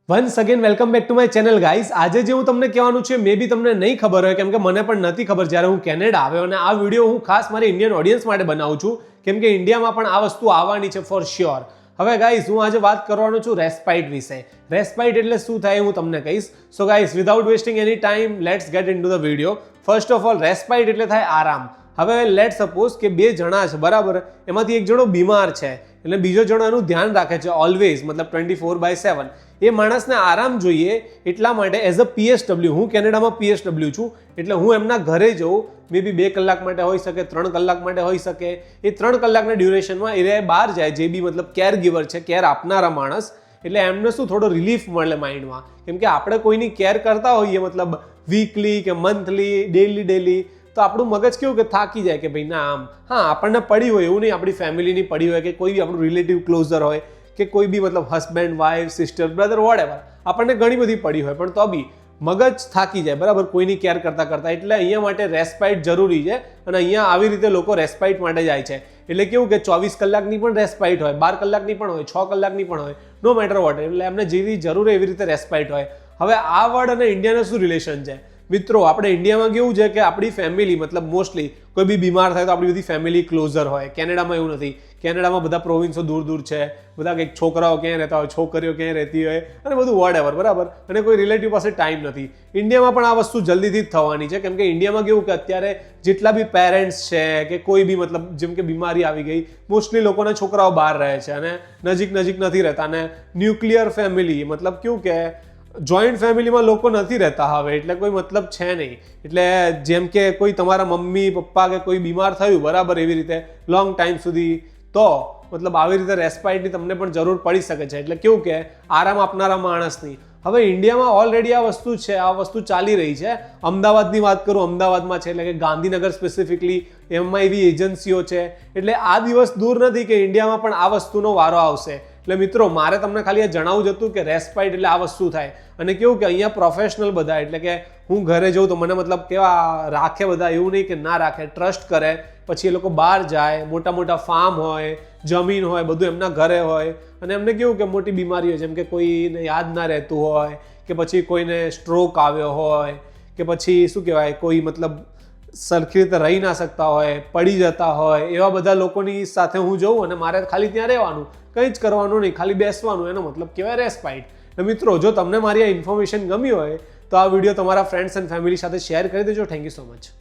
Once again welcome back to my channel guys. આજે જે હું તમને કહેવાનું છે મે બી તમને નહીં ખબર હોય, કેમ કે મને પણ નથી ખબર જ્યારે હું કેનેડા આવ્યો, અને આ વિડીયો હું ખાસ મારી ઇન્ડિયન ઓડિયન્સ માટે બનાવું છું, કેમ કે ઇન્ડિયામાં પણ આ વસ્તુ આવવાની છે ફોર શ્યોર. હવે ગાઈઝ હું આજે વાત કરવાનો છું રેસ્પાઇટ વિશે. રેસ્પાઇટ એટલે શું થાય હું તમને કહીશ. So guys without wasting any time let's get into the video. First of all respite એટલે થાય આરામ. હવે લેટ સપોઝ કે બે જણા છે બરાબર, એમાંથી એક જણો બીમાર છે એટલે બીજો જણો એનું ધ્યાન રાખે છે ઓલવેઝ, મતલબ 24/7. એ માણસને આરામ જોઈએ, એટલા માટે એઝ અ PSW, હું કેનેડામાં PSW છું, એટલે હું એમના ઘરે જઉં. મે બી 2 કલાક માટે હોઈ શકે, 3 કલાક માટે હોઈ શકે. એ 3 કલાકના ડ્યુરેશનમાં એ બહાર જાય, જે બી મતલબ કેર ગિવર છે, કેર આપનારા માણસ, એટલે એમને શું થોડો રિલીફ મળે માઇન્ડમાં. કેમ કે આપણે કોઈની કેર કરતા હોઈએ મતલબ વીકલી કે મંથલી, ડેલી, તો આપણું મગજ કેવું કે થાકી જાય કે ભાઈ ના આમ, હા આપણને પડી હોય એવું નહીં, આપણી ફેમિલીની પડી હોય કે કોઈ બી આપણું રિલેટિવ ક્લોઝર હોય કે કોઈ બી મતલબ husband, wife, sister, brother, whatever, આપણને ઘણી બધી પડી હોય, પણ તો બી મગજ થાકી જાય બરાબર કોઈની કેર કરતાં. એટલે અહીંયા માટે રેસ્પાઇટ જરૂરી છે, અને અહીંયા આવી રીતે લોકો રેસ્પાઇટ માટે જાય છે. એટલે કેવું કે 24 કલાકની પણ રેસ્પાઇટ હોય, 12 કલાકની પણ હોય, 6 કલાકની પણ હોય, નો મેટર વોટ, એટલે એમને જેવી જરૂર એવી રીતે રેસ્પાઇટ હોય. હવે આ વર્ડ અને ઇન્ડિયાનો શું રિલેશન છે મિત્રો? આપણે ઇન્ડિયામાં કેવું છે કે આપણી ફેમિલી મતલબ મોસ્ટલી કોઈ બી બીમાર થાય તો આપણી બધી ફેમિલી ક્લોઝર હોય. કેનેડામાં એવું નથી. કેનેડામાં બધા પ્રોવિન્સો દૂર છે, બધા કંઈક છોકરાઓ ક્યાંય રહેતા હોય, છોકરીઓ ક્યાંય રહેતી હોય, અને બધું વોટએવર બરાબર, અને કોઈ રિલેટિવ પાસે ટાઈમ નથી. ઇન્ડિયામાં પણ આ વસ્તુ જલ્દીથી જ થવાની છે, કેમ કે ઇન્ડિયામાં કેવું કે અત્યારે જેટલા બી પેરેન્ટ્સ છે કે કોઈ બી મતલબ જેમ કે બીમારી આવી ગઈ, મોસ્ટલી લોકોના છોકરાઓ બહાર રહે છે અને નજીક નથી રહેતા. અને ન્યુક્લિયર ફેમિલી મતલબ કેવું કે જોઈન્ટ ફેમિલીમાં લોકો નથી રહેતા હવે, એટલે કોઈ મતલબ છે નહીં. એટલે જેમ કે કોઈ તમારા મમ્મી પપ્પા કે કોઈ બીમાર થયું બરાબર એવી રીતે લોંગ ટાઈમ સુધી, તો મતલબ આવી રીતે રેસ્પાઇટની તમને પણ જરૂર પડી શકે છે. એટલે કેવું કે આરામ આપનારા માણસની. હવે ઇન્ડિયામાં ઓલરેડી આ વસ્તુ છે, આ વસ્તુ ચાલી રહી છે. અમદાવાદની વાત કરું, અમદાવાદમાં છે, એટલે કે ગાંધીનગર સ્પેસિફિકલી, એમાં એવી એજન્સીઓ છે. એટલે આ દિવસ દૂર નથી કે ઇન્ડિયામાં પણ આ વસ્તુનો વારો આવશે. એટલે મિત્રો મારે તમને ખાલી આ જણાવવું જ હતું કે રેસ્પાઇટ એટલે આ વસ્તુ થાય. અને કેવું કે અહીંયા પ્રોફેશનલ બધા, એટલે કે હું ઘરે જઉં તો મને મતલબ કેવા રાખે બધા, એવું નહીં કે ના રાખે, ટ્રસ્ટ કરે. પછી એ લોકો બહાર જાય, મોટા ફાર્મ હોય, જમીન હોય, બધું એમના ઘરે હોય, અને એમને કેવું કે મોટી બીમારી હોય, જેમ કે કોઈને યાદ ના રહેતું હોય, કે પછી કોઈને સ્ટ્રોક આવ્યો હોય, કે પછી શું કહેવાય કોઈ મતલબ સરખી રીતે રહી ના શકતા હોય, પડી જતા હોય, એવા બધા લોકોની સાથે હું જઉં અને મારે ખાલી ત્યાં રહેવાનું, કંઈ જ કરવાનું નહીં, ખાલી બેસવાનું. એનો મતલબ કહેવાય રેસ્પાઇટ. મિત્રો જો તમને મારી આ ઇન્ફોર્મેશન ગમી હોય તો આ વિડીયો તમારા ફ્રેન્ડ્સ એન્ડ ફેમિલી સાથે શેર કરી દેજો. Thank you so much.